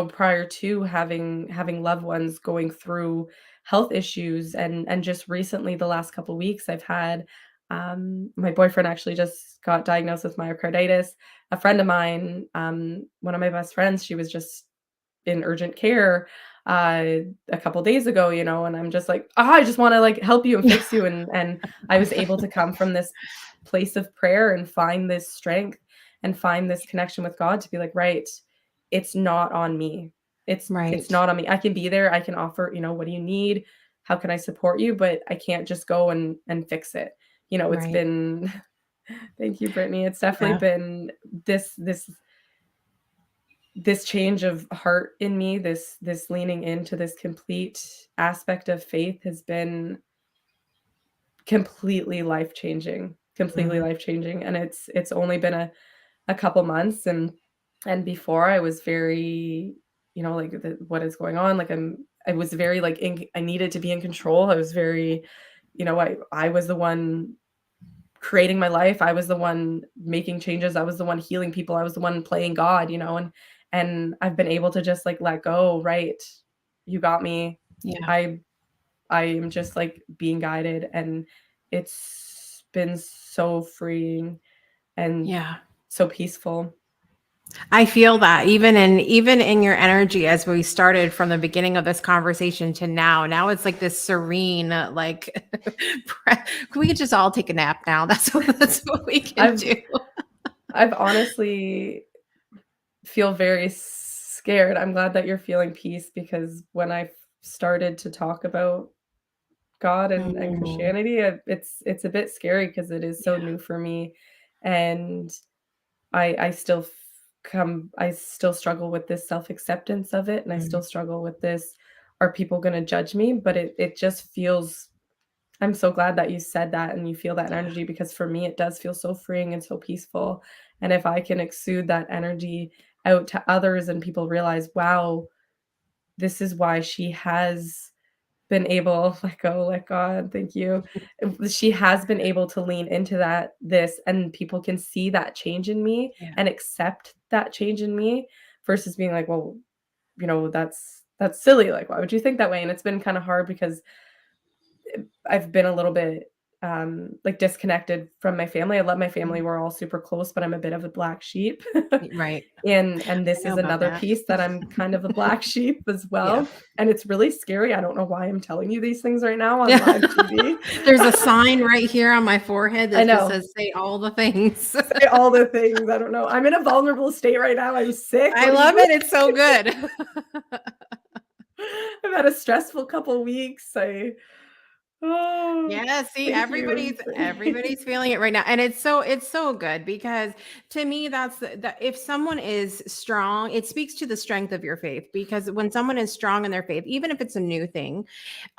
Speaker 3: prior to having loved ones going through health issues and just recently the last couple weeks I've had, my boyfriend actually just got diagnosed with myocarditis. A friend of mine, one of my best friends, she was just in urgent care a couple days ago, and I'm just like, I just want to like help you and
Speaker 2: Yeah.
Speaker 3: fix you, and I was able to come from this place of prayer and find this strength and find this connection with God to be like, right, it's not on me. It's
Speaker 2: Right.
Speaker 3: not on me. I can be there. I can offer, what do you need? How can I support you? But I can't just go and fix it. It's
Speaker 2: Right.
Speaker 3: been thank you, Brittany. It's definitely
Speaker 2: Yeah.
Speaker 3: been this change of heart in me, this leaning into this complete aspect of faith has been completely
Speaker 2: Mhm.
Speaker 3: life-changing, and it's only been a couple months, and before I was very, like, what is going on, like, I was very, like, I needed to be in control. I was very, I was the one creating my life. I was the one making changes. I was the one healing people. I was the one playing God, and I've been able to just like let go, right? You got me.
Speaker 2: Yeah.
Speaker 3: I I am just like being guided and it's been so freeing and
Speaker 2: Yeah.
Speaker 3: so peaceful.
Speaker 2: I feel that even in your energy as we started from the beginning of this conversation to now. Now it's like this serene, like we could just all take a nap now. That's what we can
Speaker 3: I've
Speaker 2: do.
Speaker 3: I've honestly feel very scared. I'm glad that you're feeling peace, because when I started to talk about God and
Speaker 2: Mm,
Speaker 3: Christianity, it's a bit scary because it is so
Speaker 2: yeah.
Speaker 3: new for me, and I still I still struggle with this self-acceptance of it, and I
Speaker 2: Mm,
Speaker 3: still struggle with this, are people gonna judge me? But it just feels, I'm so glad that you said that and you feel that
Speaker 2: yeah.
Speaker 3: energy, because for me it does feel so freeing and so peaceful. And if I can exude that energy out to others and people realize, wow, this is why she has been able, let go, let God, thank you. She has been able to lean into this, and people can see that change in me
Speaker 2: Yeah.
Speaker 3: and accept that change in me, versus being like, well, that's silly. Like, why would you think that way? And it's been kind of hard because I've been a little bit, like, disconnected from my family. I love my family,
Speaker 2: Mm,
Speaker 3: we're all super close, but I'm a bit of a black sheep.
Speaker 2: right.
Speaker 3: And
Speaker 2: I
Speaker 3: this
Speaker 2: know
Speaker 3: is
Speaker 2: about
Speaker 3: another
Speaker 2: that.
Speaker 3: piece that I'm kind of a black sheep as
Speaker 2: Yeah.
Speaker 3: well, and it's really scary. I don't know why I'm telling you these things right now on
Speaker 2: Yeah.
Speaker 3: live TV.
Speaker 2: There's a sign right here on my forehead
Speaker 3: I
Speaker 2: that just
Speaker 3: know.
Speaker 2: says, "Say all the things."
Speaker 3: Say all the things, I don't know. I'm in a vulnerable state right now, I'm sick,
Speaker 2: I
Speaker 3: what do you
Speaker 2: love
Speaker 3: want?
Speaker 2: it. It's so good.
Speaker 3: I've had a stressful couple weeks, oh,
Speaker 2: Yeah, see,
Speaker 3: thank you.
Speaker 2: everybody's feeling it right now. And it's so good because to me that's the if someone is strong, it speaks to the strength of your faith because when someone is strong in their faith, even if it's a new thing,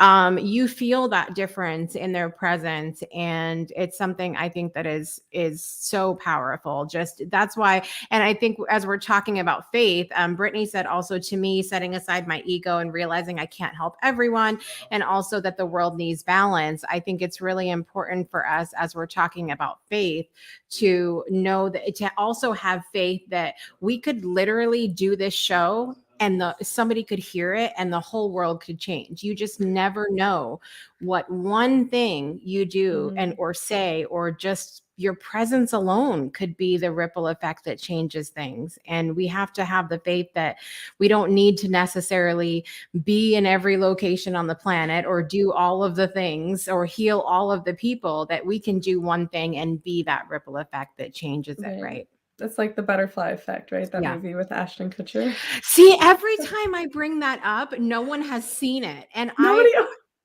Speaker 2: you feel that difference in their presence, and it's something I think that is so powerful. Just that's why, and I think as we're talking about faith, Brittany said also to me, setting aside my ego and realizing I can't help everyone, and also that the world needs balance. I think it's really important for us as we're talking about faith to know that to also have faith that we could literally do this show and somebody could hear it and the whole world could change. You just never know what one thing you do and
Speaker 3: Mhm.
Speaker 2: or say or just your presence alone could be the ripple effect that changes things. And we have to have the faith that we don't need to necessarily be in every location on the planet or do all of the things or heal all of the people, that we can do one thing and be that ripple effect that changes it,
Speaker 3: Right.
Speaker 2: right?
Speaker 3: It's like The Butterfly Effect, right? That
Speaker 2: Yeah.
Speaker 3: movie with Ashton Kutcher.
Speaker 2: See, every time I bring that up, no one has seen it.
Speaker 3: Nobody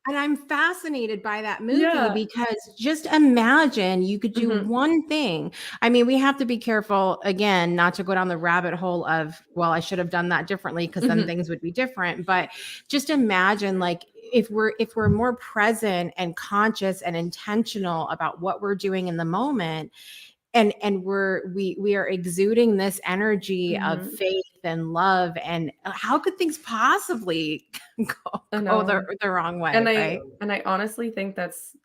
Speaker 2: And I'm fascinated by that movie
Speaker 3: Yeah.
Speaker 2: because just imagine you could do
Speaker 3: Mhm.
Speaker 2: one thing. I mean, we have to be careful again not to go down the rabbit hole of, well, I should have done that differently because then
Speaker 3: Mhm.
Speaker 2: things would be different. But just imagine like if we're more present and conscious and intentional about what we're doing in the moment, and we are exuding this energy of
Speaker 3: Mhm.
Speaker 2: faith and love, and how could things possibly
Speaker 3: I
Speaker 2: go the,
Speaker 3: know.
Speaker 2: the wrong way,
Speaker 3: And I
Speaker 2: right?
Speaker 3: and I honestly think that's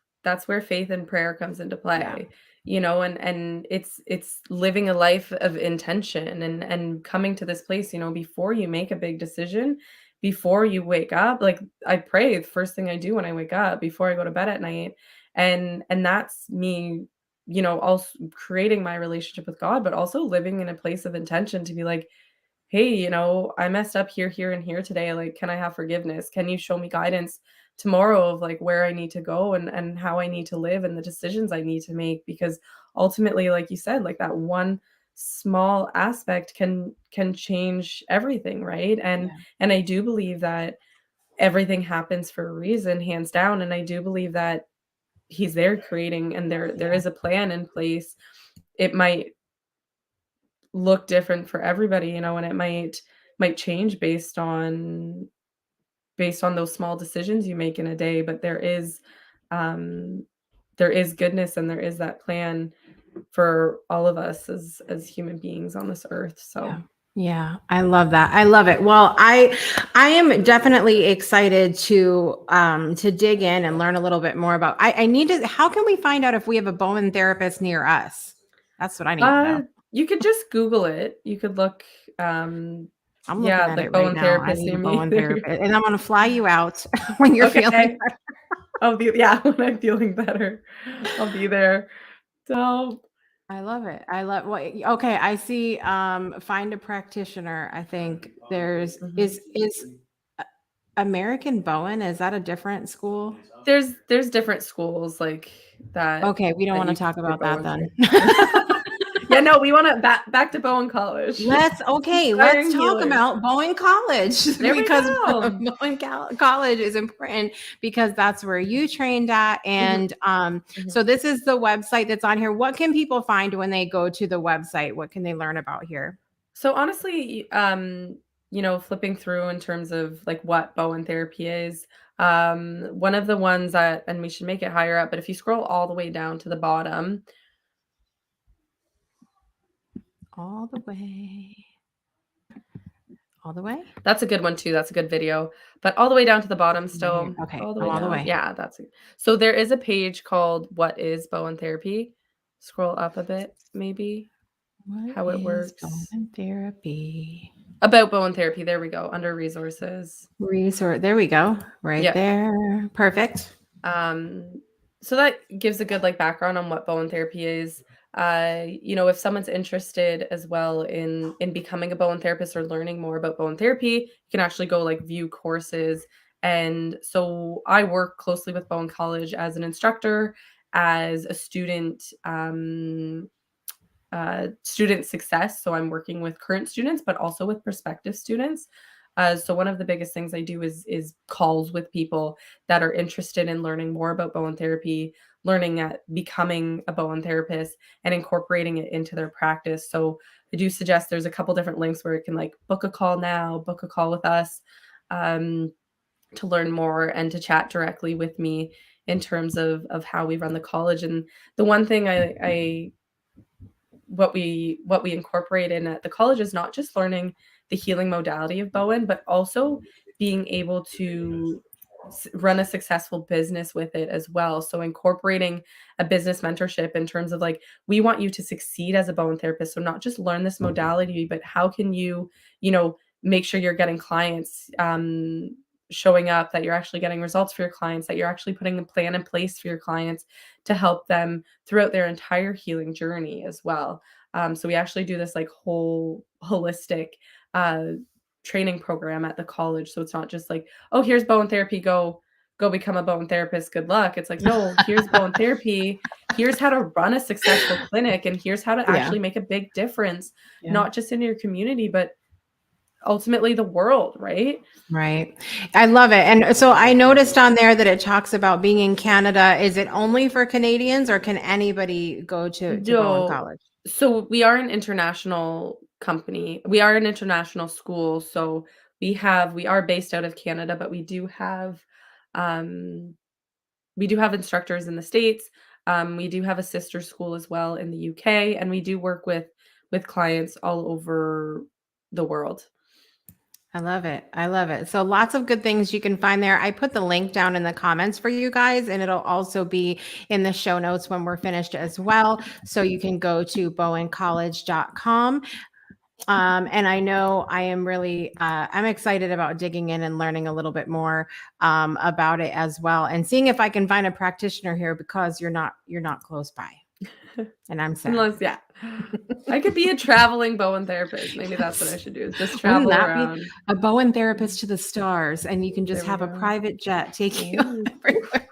Speaker 3: where faith and prayer comes into
Speaker 2: Yeah,
Speaker 3: play, and it's living a life of intention and coming to this place, before you make a big decision, before you wake up, like, I pray the first thing I do when I wake up before I go to bed at night, and that's me, also creating my relationship with God, but also living in a place of intention to be like, hey, I messed up here, here, and here today. Like, can I have forgiveness? Can you show me guidance tomorrow of like where I need to go and how I need to live and the decisions I need to make? Because ultimately, like you said, like that one small aspect can change everything, right? And
Speaker 2: yeah,
Speaker 3: and I do believe that everything happens for a reason, hands down. And I do believe that he's there creating, and there
Speaker 2: yeah,
Speaker 3: is a plan in place. It might look different for everybody, and it might change based on those small decisions you make in a day, but um there is goodness, and there is that plan for all of us as human beings on this earth.
Speaker 2: yeah.
Speaker 3: So
Speaker 2: Yeah, I love that. I love it. Well, I am definitely excited to dig in and learn a little bit more about. I need to. How can we find out if we have a Bowen therapist near us? That's what I need to
Speaker 3: uh
Speaker 2: know.
Speaker 3: you could just Google it. You could look,
Speaker 2: I'm looking
Speaker 3: yeah,
Speaker 2: at it
Speaker 3: like
Speaker 2: right
Speaker 3: Bowen
Speaker 2: now. I
Speaker 3: therapist
Speaker 2: need
Speaker 3: near
Speaker 2: a
Speaker 3: me.
Speaker 2: Bowen
Speaker 3: There.
Speaker 2: therapist, and I'm going to fly you out when you're feeling.
Speaker 3: Okay. I'll be Yeah, when I'm feeling better. I'll be there. So
Speaker 2: I love it. I love what okay, I see find a practitioner. I think there's
Speaker 3: mhm.
Speaker 2: is American Bowen, is that a different school?
Speaker 3: There's different schools like that
Speaker 2: Okay, we don't
Speaker 3: that
Speaker 2: want to
Speaker 3: you could
Speaker 2: talk
Speaker 3: say
Speaker 2: about that
Speaker 3: Bowen
Speaker 2: then.
Speaker 3: therapist. Yeah, no, we want to back to Bowen College.
Speaker 2: Let's talk
Speaker 3: healers.
Speaker 2: about Bowen College
Speaker 3: There we
Speaker 2: because
Speaker 3: go.
Speaker 2: Bowen College is important because that's where you trained at. And so this is the website that's on here. What can people find when they go to the website? What can they learn about here?
Speaker 3: So honestly, flipping through in terms of like what Bowen therapy is, one of the ones that, and we should make it higher up, but if you scroll all the way down to the bottom,
Speaker 2: All the way. All the way?
Speaker 3: That's a good one too. That's a good video. But all the way down to the bottom still.
Speaker 2: Okay.
Speaker 3: All the
Speaker 2: I'm
Speaker 3: way
Speaker 2: all the
Speaker 3: down.
Speaker 2: way.
Speaker 3: Yeah, that's it. So there is a page called What is Bowen Therapy? Scroll up a bit, maybe. How it works.
Speaker 2: Bowen therapy.
Speaker 3: About Bowen Therapy. There we go. Under resources.
Speaker 2: There we go. Right there. Perfect.
Speaker 3: So that gives a good like background on what Bowen Therapy is. If someone's interested as well in becoming a Bowen therapist or learning more about Bowen Therapy, you can actually go like view courses. And so I work closely with Bowen College as an instructor, as a student, student success. So I'm working with current students, but also with prospective students. So one of the biggest things I do is calls with people that are interested in learning more about Bowen therapy, learning at becoming a Bowen therapist, and incorporating it into their practice. So I do suggest there's a couple different links where it can like book a call now, book a call with us, to learn more and to chat directly with me in terms of how we run the college. And the one thing what we incorporate in at the college is not just learning the healing modality of Bowen, but also being able to run a successful business with it as well. So incorporating a business mentorship in terms of like, we want you to succeed as a Bowen therapist. So not just learn this modality, but how can you, make sure you're getting clients, showing up, that you're actually getting results for your clients, that you're actually putting a plan in place for your clients to help them throughout their entire healing journey as well. So we actually do this like whole holistic training program at the college. So it's not just like, oh, here's Bowen therapy, go become a Bowen therapist, good luck. It's like, no, here's Bowen therapy, here's how to run a successful clinic, and here's how to actually make a big difference, not just in your community, but ultimately the world, right?
Speaker 2: Right. I love it. And so I noticed on there that it talks about being in Canada. Is it only for Canadians, or can anybody go to Bowen College?
Speaker 3: So we are an international company. We are an international school. So we are based out of Canada, but we do have instructors in the States. We do have a sister school as well in the UK, and we do work with clients all over the world.
Speaker 2: I love it. I love it. So lots of good things you can find there. I put the link down in the comments for you guys, and it'll also be in the show notes when we're finished as well. So you can go to bowencollege.com. And I know I am really, I'm excited about digging in and learning a little bit more about it as well, and seeing if I can find a practitioner here, because you're not close by. And I'm sad.
Speaker 3: Unless, I could be a traveling Bowen therapist. Maybe that's what I should do, is just travel around.
Speaker 2: Be a Bowen therapist to the stars, and you can just have a private jet take you everywhere.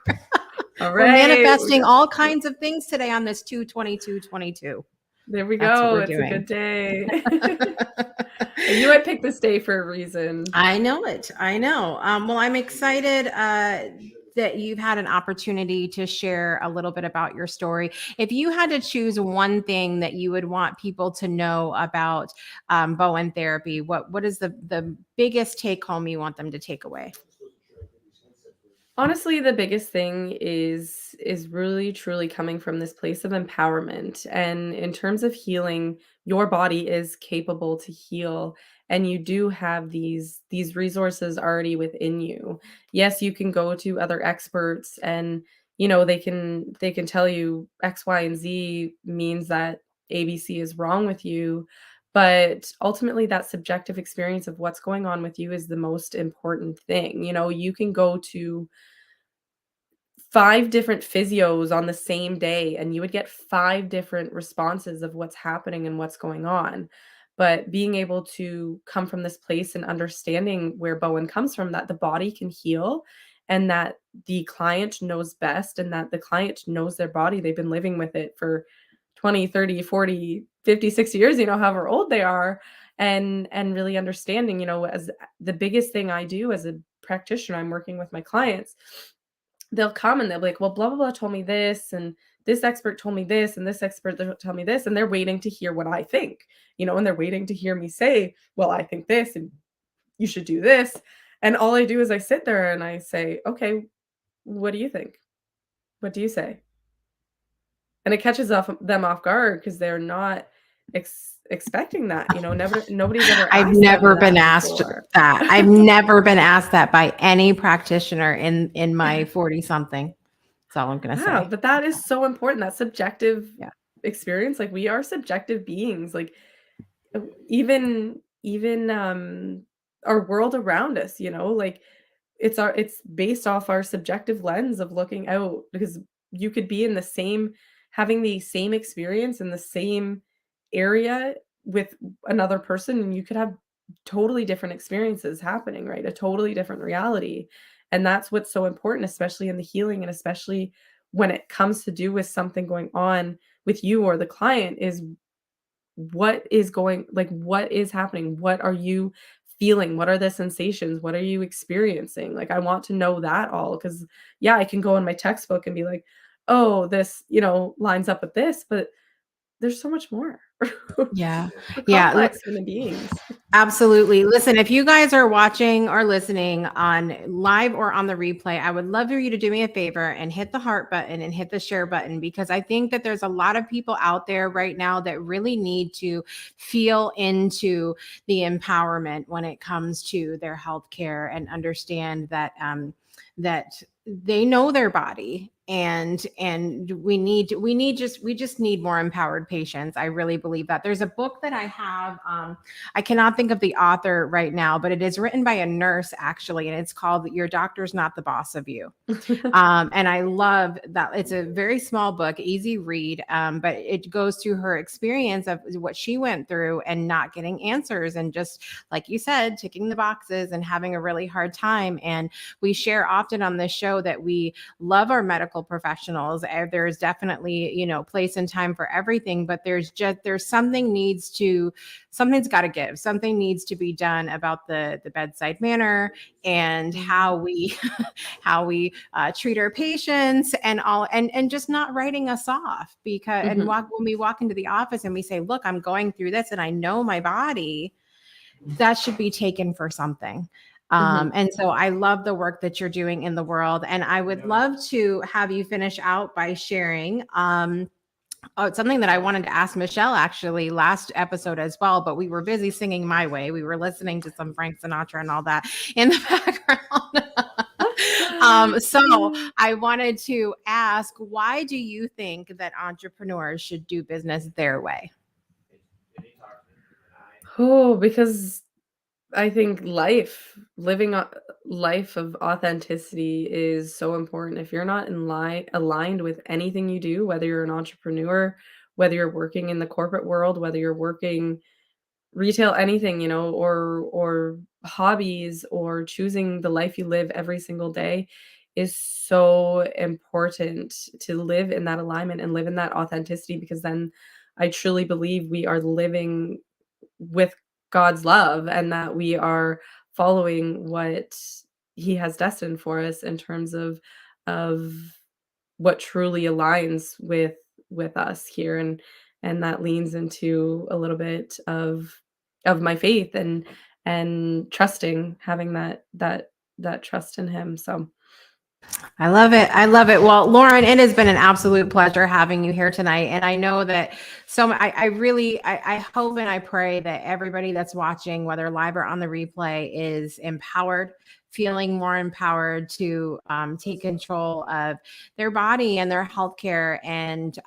Speaker 3: All right.
Speaker 2: We're manifesting all kinds of things today on this 2/22/22.
Speaker 3: There we go. It's a good day. I knew I picked this day for a reason.
Speaker 2: I know it. I know. Well, I'm excited that you've had an opportunity to share a little bit about your story. If you had to choose one thing that you would want people to know about Bowen therapy, what is the biggest take home you want them to take away?
Speaker 3: Honestly, the biggest thing is really truly coming from this place of empowerment. And in terms of healing, your body is capable to heal, and you do have these resources already within you. Yes, you can go to other experts, and they can tell you X, Y, and Z means that ABC is wrong with you. But ultimately, that subjective experience of what's going on with you is the most important thing. You can go to 5 different physios on the same day, and you would get 5 different responses of what's happening and what's going on. But being able to come from this place and understanding where Bowen comes from, that the body can heal, and that the client knows best, and that the client knows their body. They've been living with it for 20, 30, 40, 50, 60 years, however old they are, and really understanding, as the biggest thing I do as a practitioner, I'm working with my clients, they'll come and they'll be like, well, blah, blah, blah told me this, and this expert told me this, and this expert told me this, and they're waiting to hear what I think, and they're waiting to hear me say, well, I think this, and you should do this. And all I do is I sit there and I say, okay, what do you think? What do you say? And it catches them off guard because they're not expecting that, nobody's ever
Speaker 2: I've
Speaker 3: asked them
Speaker 2: never been
Speaker 3: that
Speaker 2: asked
Speaker 3: before.
Speaker 2: that. I've never been asked that by any practitioner in my 40 something. That's all I'm going to
Speaker 3: Yeah,
Speaker 2: say.
Speaker 3: but that is so important. That subjective
Speaker 2: Yeah.
Speaker 3: experience. Like, we are subjective beings. Like, even our world around us, like, it's based off our subjective lens of looking out, because you could be having the same experience in the same area with another person, and you could have totally different experiences happening, right? A totally different reality. And that's what's so important, especially in the healing, and especially when it comes to do with something going on with you or the client, is what is happening? What are you feeling? What are the sensations? What are you experiencing? Like, I want to know that all, because yeah, I can go in my textbook and be like, oh, this, lines up with this, but there's so much more.
Speaker 2: Yeah.
Speaker 3: We're
Speaker 2: Yeah.
Speaker 3: complex human beings.
Speaker 2: Absolutely. Listen, if you guys are watching or listening on live or on the replay, I would love for you to do me a favor and hit the heart button and hit the share button, because I think that there's a lot of people out there right now that really need to feel into the empowerment when it comes to their healthcare, and understand that that they know their body, and we just need more empowered patients. I really believe that. There's a book that I have, I cannot think of the author right now, but it is written by a nurse actually, and it's called Your Doctor's Not the Boss of You. And I love that. It's a very small book, easy read, but it goes through her experience of what she went through and not getting answers, and just like you said, ticking the boxes and having a really hard time. And we share often on this show that we love our medical professionals. There's definitely, place and time for everything, but there's something's got to give. Something needs to be done about the bedside manner, and how we treat our patients, and just not writing us off, because when we walk into the office and we say, look, I'm going through this and I know my body, that should be taken for something. And so I love the work that you're doing in the world, and I would love to have you finish out by sharing something that I wanted to ask Michelle actually last episode as well, but we were busy singing My Way. We were listening to some Frank Sinatra and all that in the background. So I wanted to ask, why do you think that entrepreneurs should do business their way?
Speaker 3: Oh, because I think living a life of authenticity is so important. If you're not aligned with anything you do, whether you're an entrepreneur, whether you're working in the corporate world, whether you're working retail, anything, or hobbies, or choosing the life you live every single day, is so important to live in that alignment and live in that authenticity, because then I truly believe we are living with God's love, and that we are following what he has destined for us in terms of what truly aligns with us here, and that leans into a little bit of my faith, and trusting, having that trust in him. So
Speaker 2: I love it. I love it. Well, Loren, it has been an absolute pleasure having you here tonight. And I know that I hope and I pray that everybody that's watching, whether live or on the replay, is empowered, feeling more empowered to take control of their body and their healthcare. And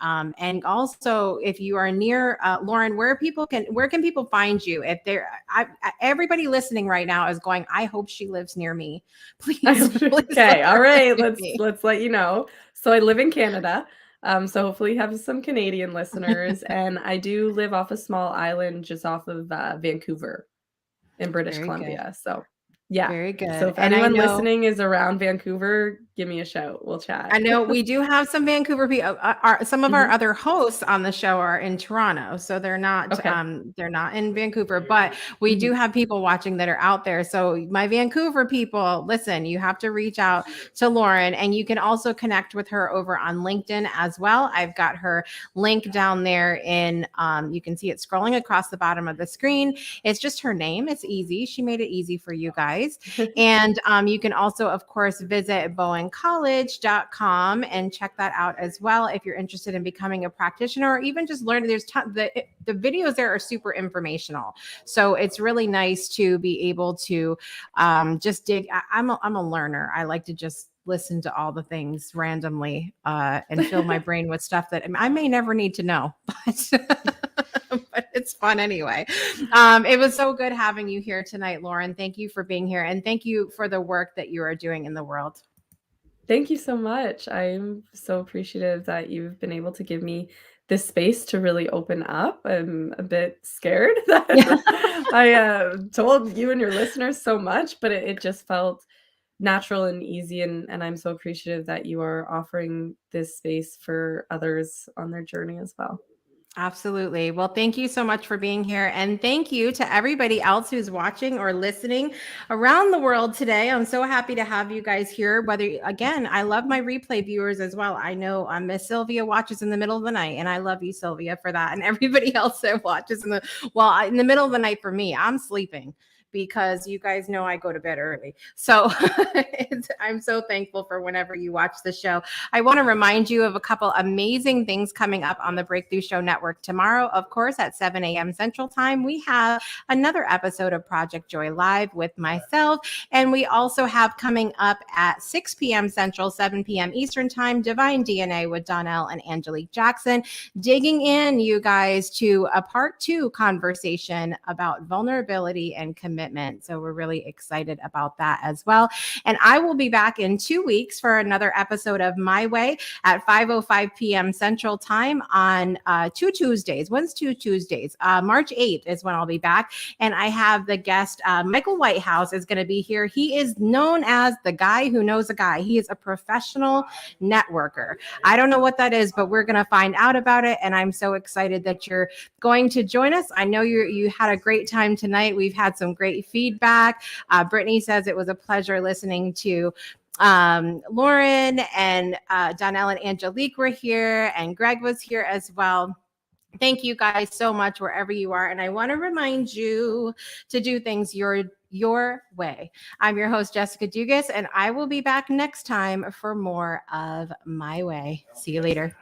Speaker 2: also, if you are near Loren, where can people find you? If everybody listening right now is going, I hope she lives near me. Please.
Speaker 3: Okay, all right, let's let you know. So I live in Canada. So hopefully you have some Canadian listeners, and I do live off a small island just off of Vancouver in British
Speaker 2: Very good.
Speaker 3: Columbia. So Yeah.
Speaker 2: Very good.
Speaker 3: So if
Speaker 2: And I
Speaker 3: anyone
Speaker 2: know
Speaker 3: listening is around Vancouver, give me a shout. We'll chat.
Speaker 2: I know we do have some Vancouver people. Some of our
Speaker 3: Mhm.
Speaker 2: other hosts on the show are in Toronto, so they're
Speaker 3: Okay.
Speaker 2: not in Vancouver. But we do
Speaker 3: Mhm.
Speaker 2: have people watching that are out there. So my Vancouver people, listen, you have to reach out to Loren, and you can also connect with her over on LinkedIn as well. I've got her link down there in. You can see it scrolling across the bottom of the screen. It's just her name. It's easy. She made it easy for you guys. And you can also, of course, visit bowencollege.com and check that out as well if you're interested in becoming a practitioner or even just learning. There's the videos there are super informational. So it's really nice to be able to just dig. I'm a learner. I like to just listen to all the things randomly and fill my brain with stuff that I may never need to know, but it's fun anyway. It was so good having you here tonight, Loren. Thank you for being here, and thank you for the work that you are doing in the world.
Speaker 3: Thank you so much. I'm so appreciative that you've been able to give me this space to really open up. I'm a bit scared
Speaker 2: Yeah.
Speaker 3: that I told you and your listeners so much, but it just felt natural and easy. And I'm so appreciative that you are offering this space for others on their journey as well.
Speaker 2: Absolutely. Well, thank you so much for being here. And thank you to everybody else who's watching or listening around the world today. I'm so happy to have you guys here. Again, I love my replay viewers as well. I know Miss Sylvia watches in the middle of the night, and I love you, Sylvia, for that. And everybody else that watches in the middle of the night for me, I'm sleeping because you guys know I go to bed early. So I'm so thankful for whenever you watch the show. I want to remind you of a couple amazing things coming up on the Breakthrough Show Network tomorrow. Of course, at 7 a.m. Central Time, we have another episode of Project Joy Live with myself. And we also have coming up at 6 p.m. Central, 7 p.m. Eastern Time, Divine DNA with Donnell and Angelique Jackson, digging in, you guys, to a part 2 conversation about vulnerability and commitment. So we're really excited about that as well. And I will be back in 2 weeks for another episode of My Way at 5:05 p.m. Central Time on 2 Tuesdays. When's 2 Tuesdays? March 8th is when I'll be back. And I have the guest, Michael Whitehouse is going to be here. He is known as the guy who knows a guy. He is a professional networker. I don't know what that is, but we're going to find out about it. And I'm so excited that you're going to join us. I know you had a great time tonight. We've had some great feedback. Brittany says it was a pleasure listening to Loren, and Donnell and Angelique were here, and Greg was here as well. Thank you guys so much wherever you are. And I want to remind you to do things your way. I'm your host, Jessica Dugas, and I will be back next time for more of My Way. See you later.